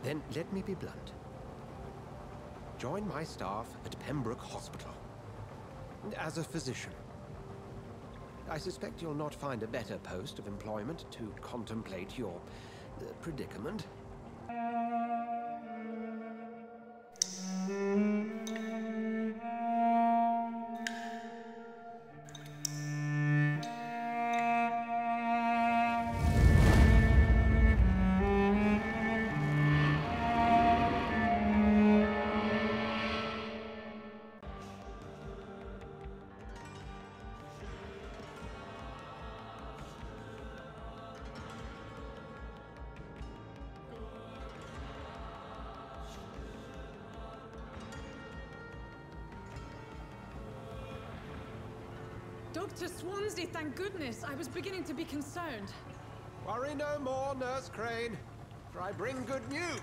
Then let me be blunt. Join my staff at Pembroke Hospital. As a physician. I suspect you'll not find a better post of employment to contemplate your predicament. Dr. Swansea, thank goodness. I was beginning to be concerned. Worry no more, Nurse Crane, for I bring good news.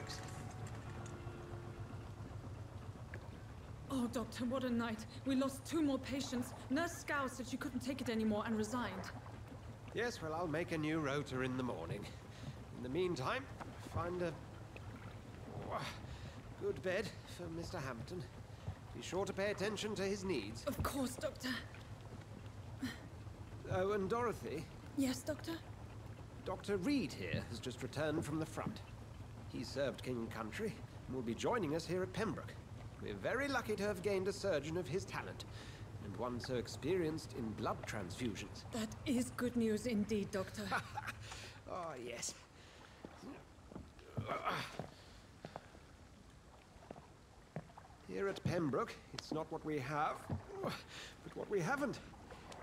Oh, Doctor, what a night. We lost 2 more patients. Nurse Scow said she couldn't take it anymore and resigned. Yes, well, I'll make a new rota in the morning. In the meantime, find a good bed for Mr. Hampton. Be sure to pay attention to his needs. Of course, Doctor. Oh, and Dorothy? Yes, Doctor? Dr. Reed here has just returned from the front. He served King and Country and will be joining us here at Pembroke. We're very lucky to have gained a surgeon of his talent, and one so experienced in blood transfusions. That is good news indeed, Doctor. Oh, yes. Here at Pembroke, it's not what we have, but what we haven't.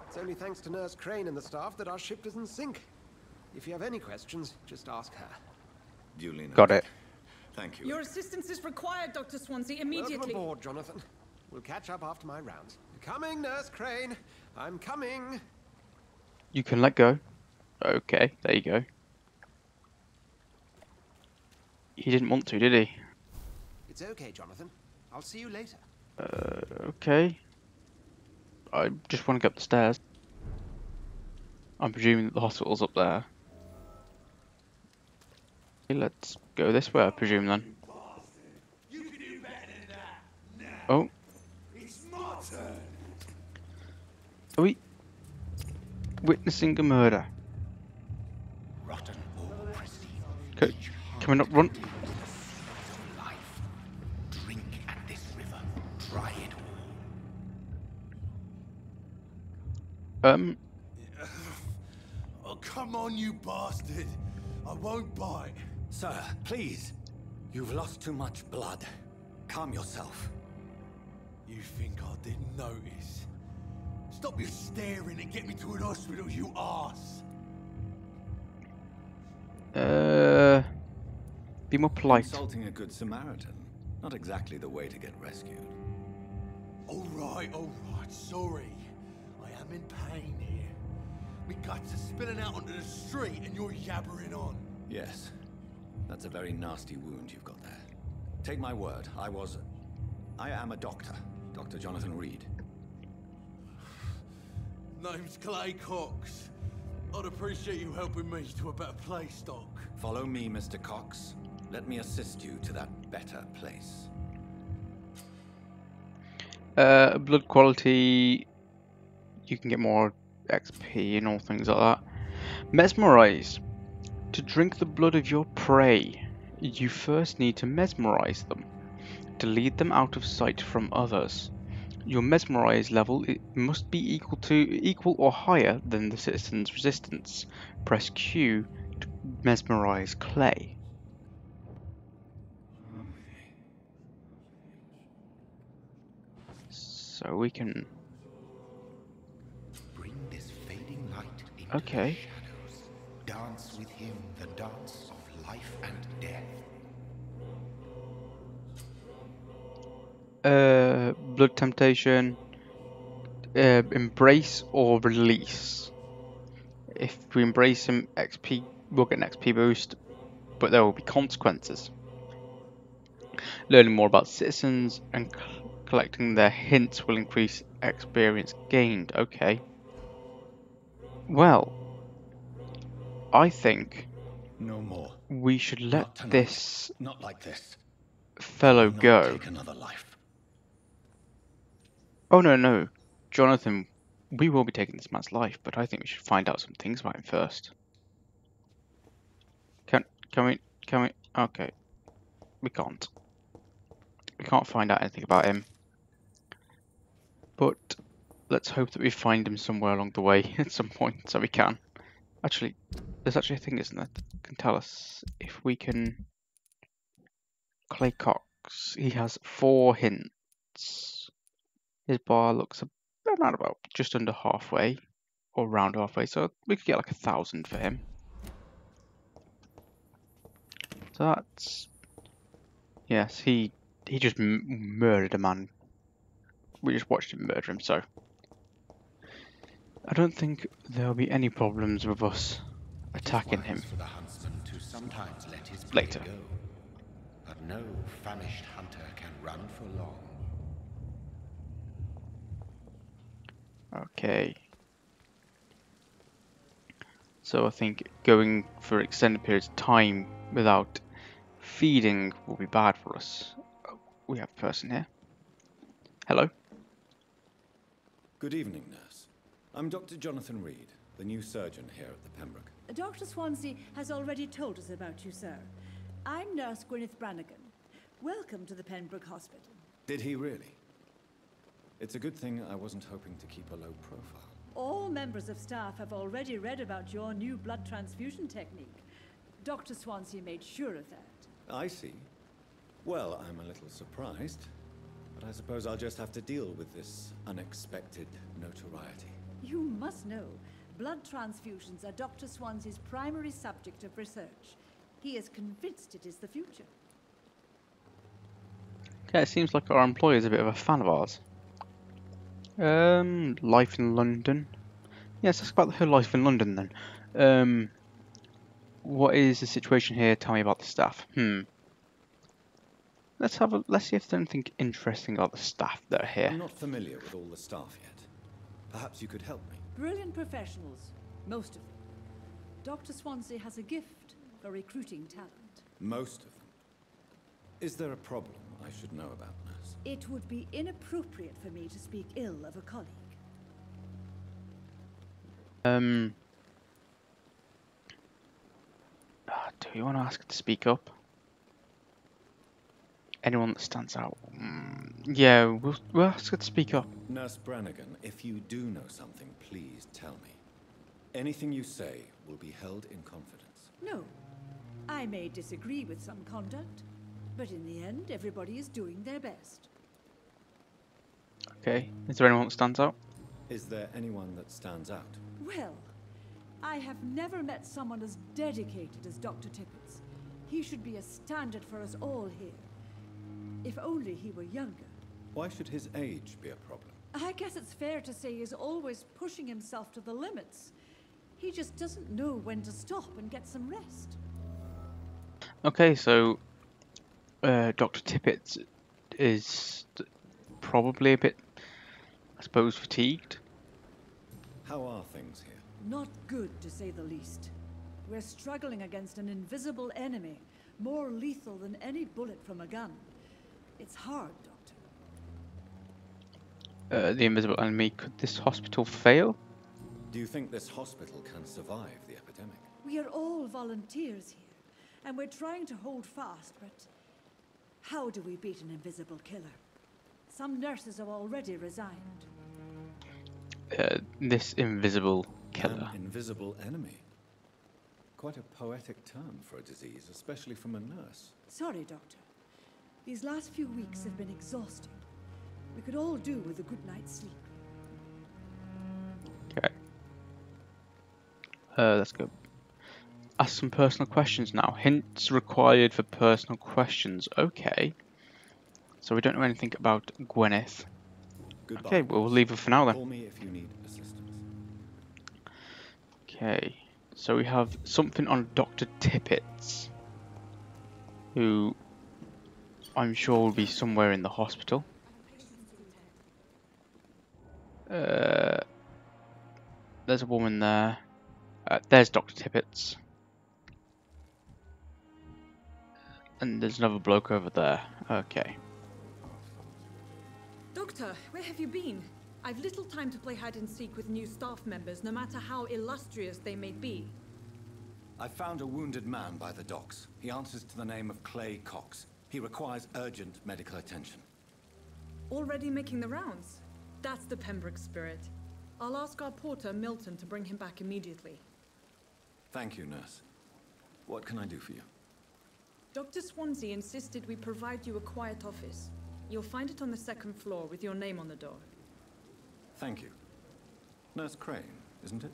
It's only thanks to Nurse Crane and the staff that our ship doesn't sink. If you have any questions, just ask her. Duly noted. Got it. Thank you. Your assistance is required, Dr. Swansea, immediately. Welcome aboard, Jonathan. We'll catch up after my rounds. Coming, Nurse Crane. I'm coming. You can let go. Okay, there you go. He didn't want to, did he? It's okay, Jonathan. I'll see you later. Okay. I just want to get up the stairs. I'm presuming that the hospital's up there. Okay, let's go this way, I presume then. You can do better than that. Now, Oh, it's my turn. are we witnessing a murder? Rotten or pristine. Okay, can we not run? Life. Drink at this river. Try it all. Oh, come on, you bastard. I won't bite. Sir, please. You've lost too much blood. Calm yourself. You think I didn't notice? Stop your staring and get me to an hospital, you arse. Be more polite. Insulting a good Samaritan. Not exactly the way to get rescued. All right, sorry. I am in pain here. Me guts are spilling out onto the street and you're yabbering on. Yes. That's a very nasty wound you've got there. Take my word, I am a doctor. Dr. Jonathan Reed. Name's Clay Cox. I'd appreciate you helping me to a better place, Doc. Follow me, Mr. Cox. Let me assist you to that better place. Blood quality. You can get more XP and all things like that. Mesmerize. To drink the blood of your prey, you first need to mesmerize them, to lead them out of sight from others. Your mesmerize level must be equal or higher than the citizen's resistance. Press Q to mesmerize Clay. So we can. Bring this fading light into Okay. the shadows. Dance with him the dance of life and death. Blood temptation. Embrace or release. If we embrace him, XP, we'll get an XP boost, but there will be consequences. Learning more about citizens and collecting their hints will increase experience gained. Okay. Well, I think No more. we should Not let tonight. this Not like this. fellow Not go. take another life. Oh no, no, Jonathan, we will be taking this man's life, but I think we should find out some things about him first. Can we? Okay, we can't. We can't find out anything about him. But let's hope that we find him somewhere along the way at some point, so we can. Actually, there's actually a thing, isn't there, that can tell us if we can. Clay Cox. He has 4 hints. His bar looks around about just under halfway, or round halfway, so we could get like 1,000 for him. So that's... Yes, he just murdered a man. We just watched him murder him, so... I don't think there'll be any problems with us attacking him For the huntsman to sometimes let his prey later. go, but no famished hunter can run for long. Okay. So I think going for extended periods of time without feeding will be bad for us. Oh, we have a person here. Hello. Good evening, nurse. I'm Dr. Jonathan Reed, the new surgeon here at the Pembroke. Dr. Swansea has already told us about you, sir. I'm Nurse Gwyneth Brannigan. Welcome to the Pembroke Hospital. Did he really? It's a good thing I wasn't hoping to keep a low profile. All members of staff have already read about your new blood transfusion technique. Dr. Swansea made sure of that. I see. Well, I'm a little surprised, but I suppose I'll just have to deal with this unexpected notoriety. You must know, blood transfusions are Dr. Swansea's primary subject of research. He is convinced it is the future. Okay, it seems like our employer is a bit of a fan of ours. Life in London. Yes, let's about her life in London then. What is the situation here? Tell me about the staff. Let's see if there's anything interesting about the staff that are here. I'm not familiar with all the staff yet. Perhaps you could help me. Brilliant professionals, most of them. Dr. Swansea has a gift for recruiting talent. Most of them. Is there a problem I should know about, nurse? It would be inappropriate for me to speak ill of a colleague. Do you want to ask her to speak up? Anyone that stands out? Yeah, we'll ask her to speak up. Nurse Brannigan, if you do know something, please tell me. Anything you say will be held in confidence. No. I may disagree with some conduct, but in the end, everybody is doing their best. Okay, is there anyone that stands out? Is there anyone that stands out? Well, I have never met someone as dedicated as Dr. Tippett. He should be a standard for us all here. If only he were younger. Why should his age be a problem? I guess it's fair to say he's always pushing himself to the limits. He just doesn't know when to stop and get some rest. Okay, so Dr. Tippett is probably a bit, I suppose, fatigued. How are things here? Not good, to say the least. We're struggling against an invisible enemy, more lethal than any bullet from a gun. It's hard, Doctor. The invisible enemy. Could this hospital fail? Do you think this hospital can survive the epidemic? We are all volunteers here, and we're trying to hold fast, but how do we beat an invisible killer? Some nurses have already resigned. This invisible killer. An invisible enemy. Quite a poetic term for a disease, especially from a nurse. Sorry, Doctor. These last few weeks have been exhausting. We could all do with a good night's sleep. Okay. Let's go. Ask some personal questions now. Hints required for personal questions. Okay. So we don't know anything about Gwyneth. Goodbye. Okay, we'll leave her for now then. Call me if you need assistance. Okay. So we have something on Dr. Tippett, who I'm sure will be somewhere in the hospital. There's a woman there. There's Dr. Tippett. And there's another bloke over there. Okay. Doctor, where have you been? I've little time to play hide and seek with new staff members, no matter how illustrious they may be. I found a wounded man by the docks. He answers to the name of Clay Cox. He requires urgent medical attention. Already making the rounds? That's the Pembroke spirit. I'll ask our porter, Milton, to bring him back immediately. Thank you, nurse. What can I do for you? Dr. Swansea insisted we provide you a quiet office. You'll find it on the second floor with your name on the door. Thank you. Nurse Crane, isn't it?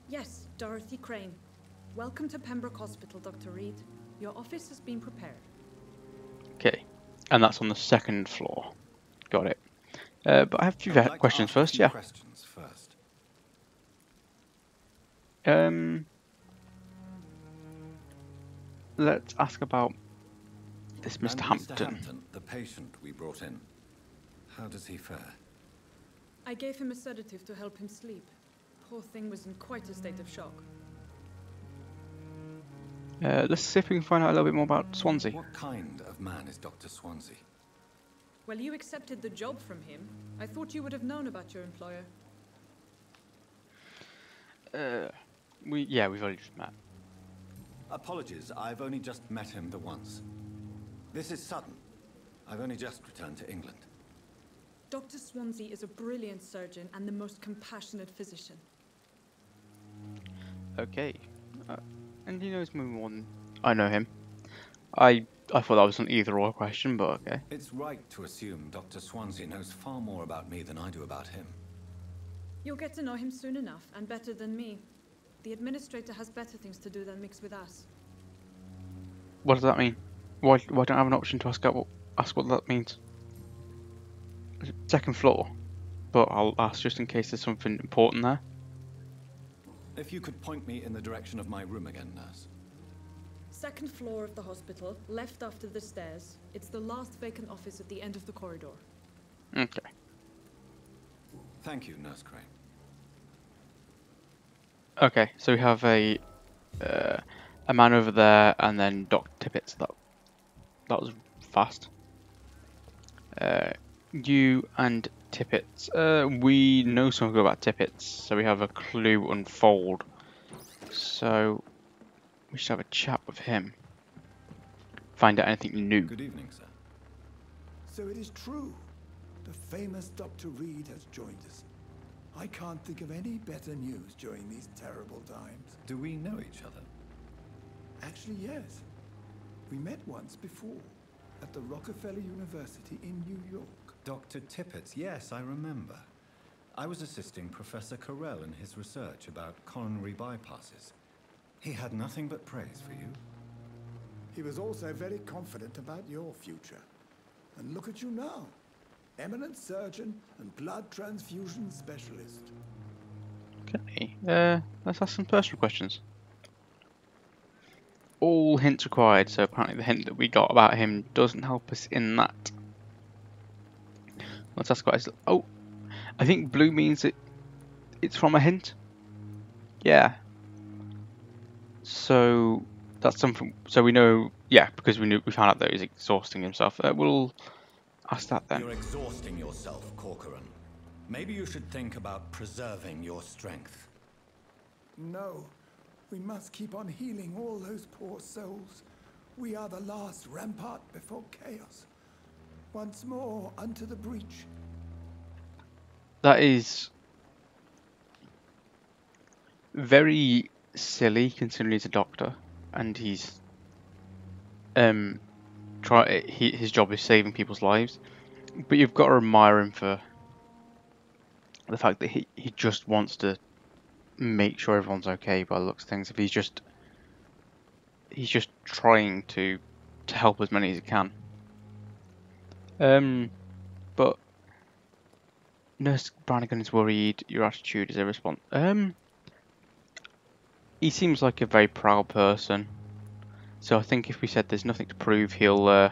Yes, Dorothy Crane. Welcome to Pembroke Hospital, Dr. Reed. Your office has been prepared. Okay. And that's on the second floor. Got it. But I have a few questions first, yeah. Questions first. Let's ask about this Mr. And Hampton. Mr. Hampton, the patient we brought in. How does he fare? I gave him a sedative to help him sleep. Poor thing was in quite a state of shock. Let's see if we can find out a little bit more about Swansea. What kind of man is Dr. Swansea? Well, you accepted the job from him. I thought you would have known about your employer. We've already just met. Apologies, I've only just met him the once. This is sudden. I've only just returned to England. Dr. Swansea is a brilliant surgeon and the most compassionate physician. Okay. And he knows me more than I know him. I thought that was an either-or question, but okay. It's right to assume Dr. Swansea knows far more about me than I do about him. You'll get to know him soon enough, and better than me. The administrator has better things to do than mix with us. What does that mean? Why don't I have an option to ask what that means? Second floor, but I'll ask just in case there's something important there. If you could point me in the direction of my room again, nurse. Second floor of the hospital, left after the stairs. It's the last vacant office at the end of the corridor. Okay. Thank you, Nurse Crane. Okay, so we have a man over there, and then Dr. Tippets. That was fast. You and Tippets. We know something about Tippets, so we have a clue unfold. So we should have a chat with him. Find out anything new. Good evening, sir. So it is true. The famous Dr. Reed has joined us. I can't think of any better news during these terrible times. Do we know each other? Actually, yes. We met once before at the Rockefeller University in New York. Dr. Tippets, yes, I remember. I was assisting Professor Carell in his research about coronary bypasses. He had nothing but praise for you. He was also very confident about your future. And look at you now. Eminent surgeon and blood transfusion specialist. Okay, let's ask some personal questions. All hints required, so apparently the hint that we got about him doesn't help us in that. Let's ask what his... Oh, I think blue means it's from a hint. Yeah. So that's something. So we know, yeah, because we found out that he's exhausting himself. We'll ask that then. You're exhausting yourself, Corcoran. Maybe you should think about preserving your strength. No, we must keep on healing all those poor souls. We are the last rampart before chaos. Once more unto the breach. That is very silly, considering he's a doctor and he's his job is saving people's lives. But you've got to admire him for the fact that he just wants to make sure everyone's okay by the looks of things. If he's just trying to help as many as he can. But Nurse Brannigan is worried. Your attitude is irresponsible. He seems like a very proud person. So I think if we said there's nothing to prove, he'll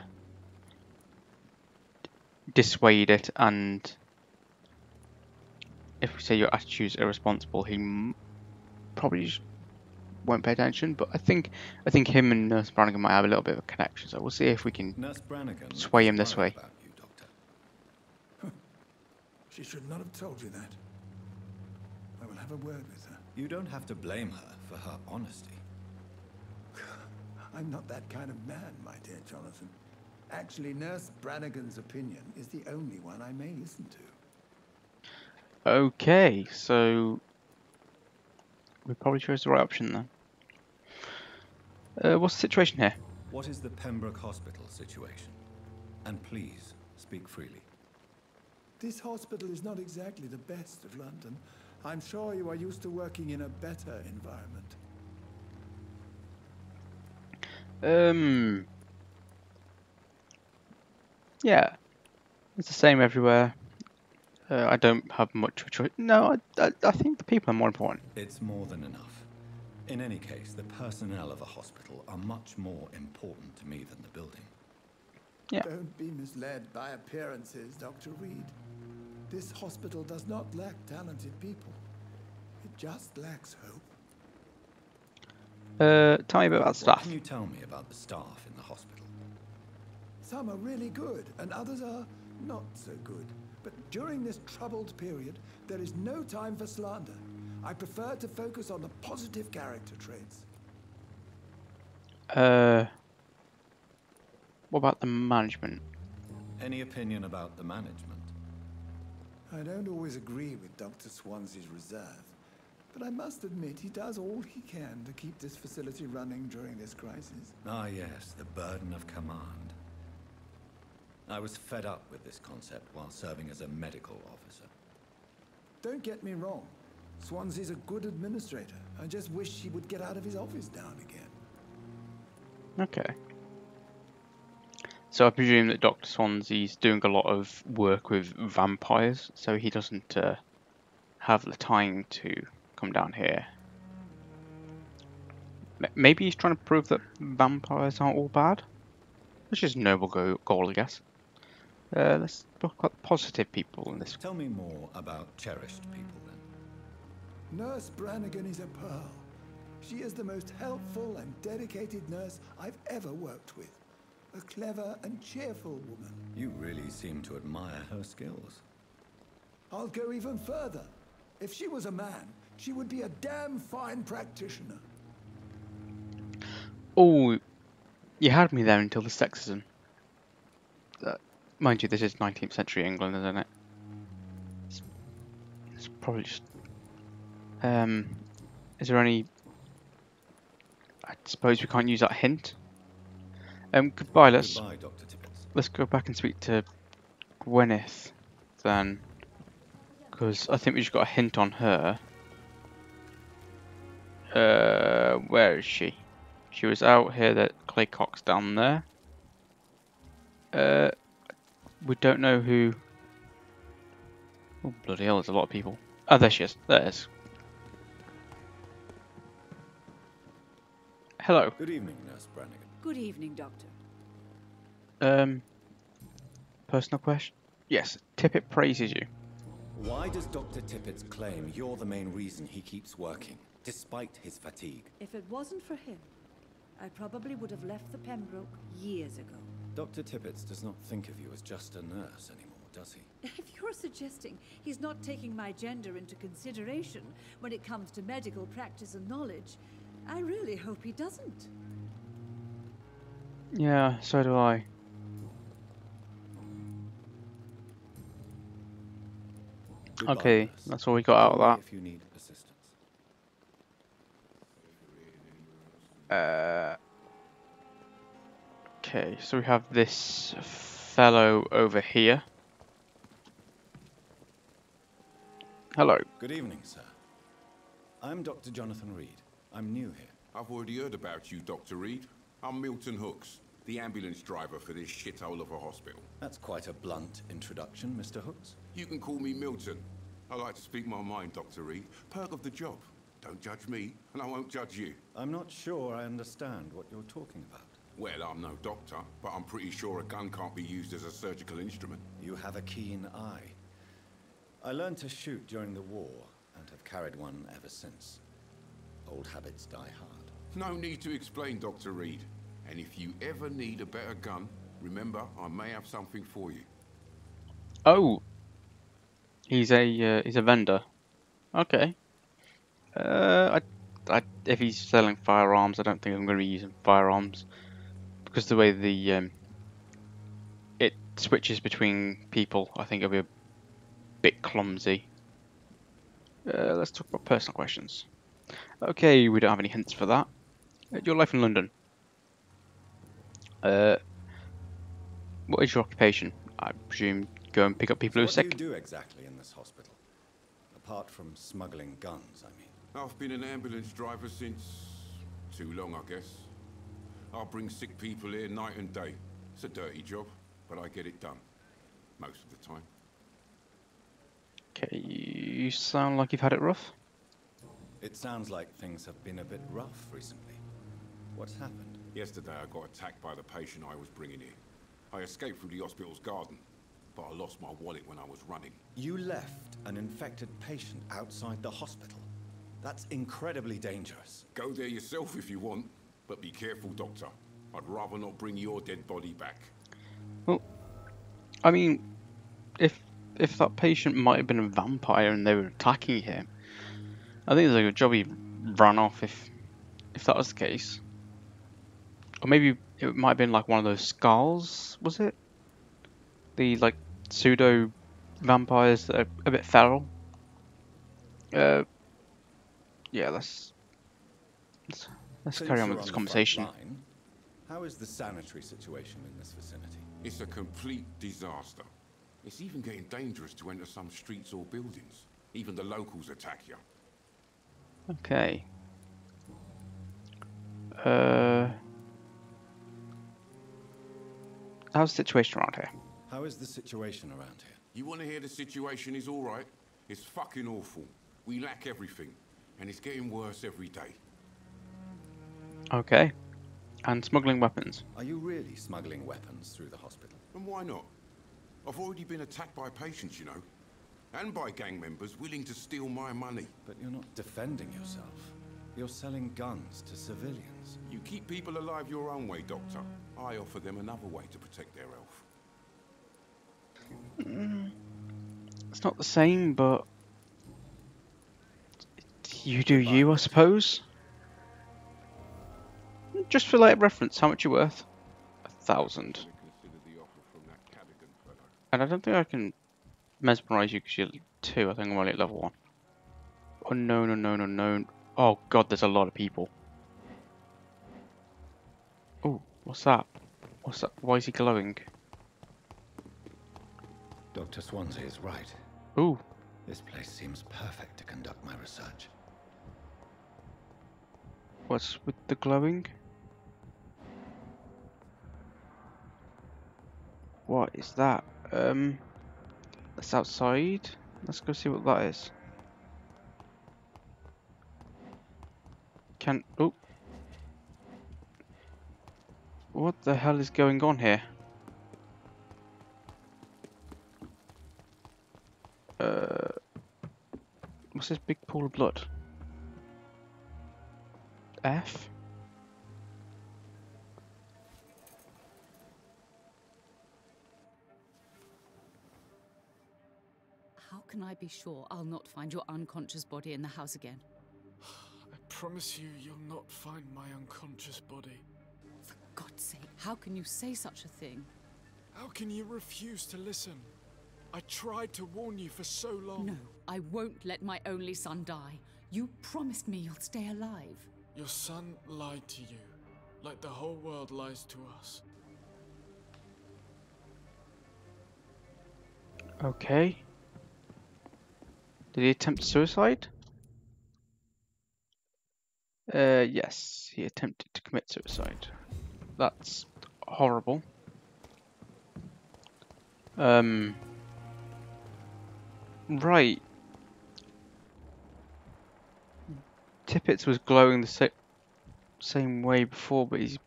dissuade it. And if we say your attitude is irresponsible, he probably just won't pay attention. But I think him and Nurse Brannigan might have a little bit of a connection. So we'll see if we can Nurse Brannigan sway him is this worried way. about you, Doctor. She should not have told you that. I will have a word with her. You don't have to blame her for her honesty. I'm not that kind of man, my dear Jonathan. Actually, Nurse Brannigan's opinion is the only one I may listen to. Okay, so we probably chose the right option then. What's the situation here? What is the Pembroke Hospital situation? And please, speak freely. This hospital is not exactly the best of London. I'm sure you are used to working in a better environment. Yeah, it's the same everywhere. I don't have much of a choice. No, I think the people are more important. It's more than enough. In any case, the personnel of a hospital are much more important to me than the building. Yeah. Don't be misled by appearances, Dr. Reed. This hospital does not lack talented people. It just lacks hope. Tell me a bit about What staff. can you tell me about the staff in the hospital? Some are really good, and others are not so good. But during this troubled period, there is no time for slander. I prefer to focus on the positive character traits. What about the management? Any opinion about the management? I don't always agree with Dr. Swansea's reserve, but I must admit he does all he can to keep this facility running during this crisis. Ah, yes, the burden of command. I was fed up with this concept while serving as a medical officer. Don't get me wrong. Swansea's a good administrator. I just wish he would get out of his office now and again. Okay. So I presume that Dr. Swansea's doing a lot of work with vampires, so he doesn't have the time to come down here. Maybe he's trying to prove that vampires aren't all bad, which is a noble goal, I guess. Let's talk about the positive people in this. Tell me more about cherished people, then. Nurse Brannigan is a pearl. She is the most helpful and dedicated nurse I've ever worked with. A clever and cheerful woman. You really seem to admire her skills. I'll go even further. If she was a man, she would be a damn fine practitioner. Oh, you had me there until the sexism. Mind you, this is 19th century England, isn't it? It's probably just... is there any... I suppose we can't use that hint. Goodbye, Goodbye, Dr. Tippett. let's go back and speak to Gwyneth, then. Because I think we just got a hint on her. Where is she? She was out here, that Claycock's down there. We don't know who... Oh, bloody hell, there's a lot of people. Oh, there she is. There is. Hello. Good evening, Nurse Brannigan. Good evening, Doctor. Personal question? Yes, Tippett praises you. Why does Dr. Tippett claim you're the main reason he keeps working, despite his fatigue? If it wasn't for him, I probably would have left the Pembroke years ago. Dr. Tippett does not think of you as just a nurse anymore, does he? If you're suggesting he's not taking my gender into consideration when it comes to medical practice and knowledge, I really hope he doesn't. Yeah, so do I. Goodbye, Okay, nurse. that's all we got out of that. If you need assistance. Okay, so we have this fellow over here. Hello. Good evening, sir. I'm Dr. Jonathan Reed. I'm new here. I've already heard about you, Dr. Reed. I'm Milton Hooks, the ambulance driver for this shithole of a hospital. That's quite a blunt introduction, Mr. Hooks. You can call me Milton. I like to speak my mind, Dr. Reed. Perk of the job. Don't judge me, and I won't judge you. I'm not sure I understand what you're talking about. Well, I'm no doctor, but I'm pretty sure a gun can't be used as a surgical instrument. You have a keen eye. I learned to shoot during the war, and have carried one ever since. Old habits die hard. No need to explain, Dr. Reed. And if you ever need a better gun, remember, I may have something for you. Oh, he's a vendor. Okay. If he's selling firearms, I don't think I'm going to be using firearms because the way the it switches between people, I think it'll be a bit clumsy. Let's talk about personal questions. Okay, we don't have any hints for that. Your life in London. What is your occupation? I presume go and pick up people who are What do you sick. do exactly in this hospital? Apart from smuggling guns, I mean. I've been an ambulance driver since... too long, I guess. I bring sick people here night and day. It's a dirty job, but I get it done. Most of the time. Okay, you sound like you've had it rough. It sounds like things have been a bit rough recently. What's happened? Yesterday I got attacked by the patient I was bringing here. I escaped through the hospital's garden, but I lost my wallet when I was running. You left an infected patient outside the hospital? That's incredibly dangerous. Go there yourself if you want, but be careful, Doctor. I'd rather not bring your dead body back. Well, I mean, if that patient might have been a vampire and they were attacking him, I think it's a good job he ran off if that was the case. Or maybe it might have been like one of those skulls, was it? The like pseudo vampires that are a bit feral. Yeah, let's carry on with this conversation. How is the sanitary situation in this vicinity? It's a complete disaster. It's even getting dangerous to enter some streets or buildings. Even the locals attack you. Okay. How's the situation around here? How is the situation around here? You want to hear the situation is all right? It's fucking awful. We lack everything, and it's getting worse every day. Okay. And smuggling weapons. Are you really smuggling weapons through the hospital? And why not? I've already been attacked by patients, you know. And by gang members willing to steal my money. But you're not defending yourself. You're selling guns to civilians. You keep people alive your own way, Doctor. I offer them another way to protect their health. It's not the same, but you do you, I suppose. Just for like reference, how much you worth? 1,000. And I don't think I can mesmerize you because you're 2. I think I'm only at level 1. Unknown, unknown, unknown. Oh god, there's a lot of people. Oh, what's that? What's that? Why is he glowing? Dr. Swansea is right. Ooh. This place seems perfect to conduct my research. What's with the glowing? What is that? That's outside. Let's go see what that is. Oh. What the hell is going on here? What's this big pool of blood? F? How can I be sure I'll not find your unconscious body in the house again? I promise you, you'll not find my unconscious body. For God's sake, how can you say such a thing? How can you refuse to listen? I tried to warn you for so long. No, I won't let my only son die. You promised me you'll stay alive. Your son lied to you, like the whole world lies to us. Okay. Did he attempt suicide? Yes, he attempted to commit suicide. That's horrible. Right. Tippets was glowing the same way before, but he's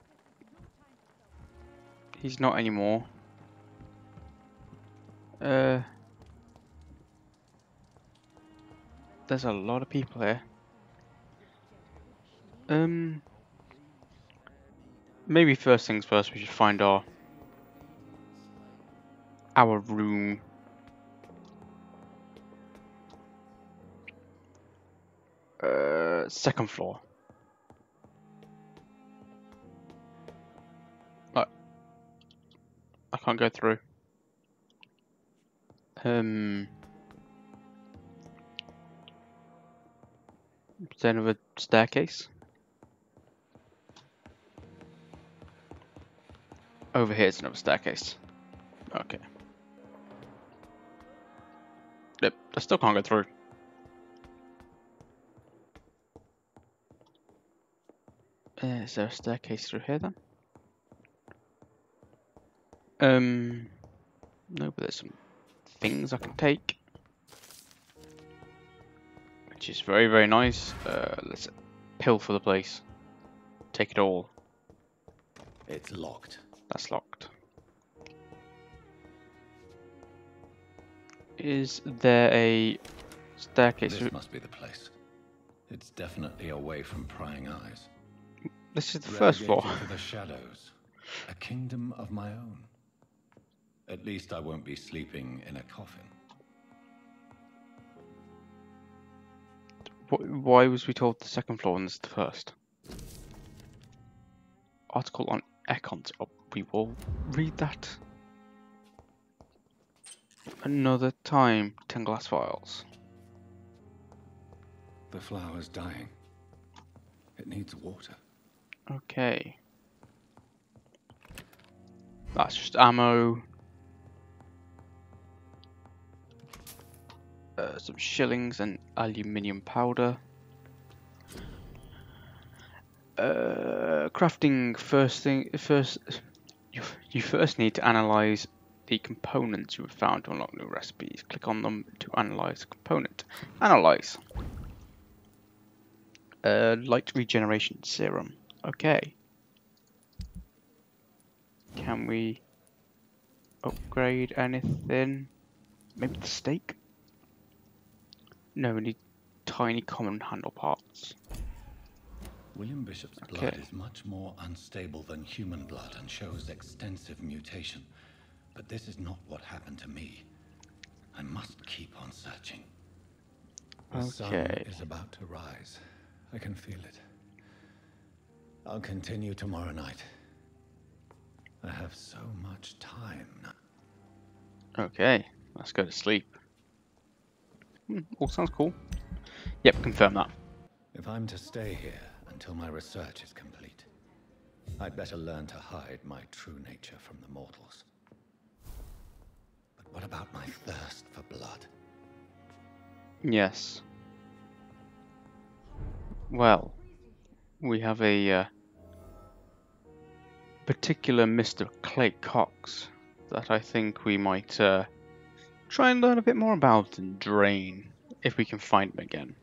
not anymore. There's a lot of people here. Maybe first things first, we should find our room. Second floor. I can't go through. Is there another staircase? Over here is another staircase. Okay. Yep, I still can't go through. Is there a staircase through here then? No, but there's some things I can take, which is very, very nice. Let's pill for the place. Take it all. It's locked. That's locked. Is there a staircase? This must be the place. It's definitely away from prying eyes. This is the first floor. Relegated to the shadows. A kingdom of my own. At least I won't be sleeping in a coffin. Why was we told the second floor and this is the first? Article on Econs. Oh, we will read that another time. 10 glass files. The flower's dying. It needs water. Okay. That's just ammo. Some shillings and aluminium powder. Crafting you first need to analyze the components you have found to unlock new recipes. Click on them to analyze the component. Analyze. Light regeneration serum. Okay. Can we upgrade anything? Maybe the steak? No, we need tiny common handle parts. William Bishop's blood is much more unstable than human blood and shows extensive mutation. But this is not what happened to me. I must keep on searching. The sun is about to rise. I can feel it. I'll continue tomorrow night. I have so much time now. Okay, let's go to sleep. All sounds cool. Yep, confirm that. If I'm to stay here until my research is complete, I'd better learn to hide my true nature from the mortals. But what about my thirst for blood? Yes. Well, we have a particular Mr. Clay Cox that I think we might try and learn a bit more about and drain if we can find him again.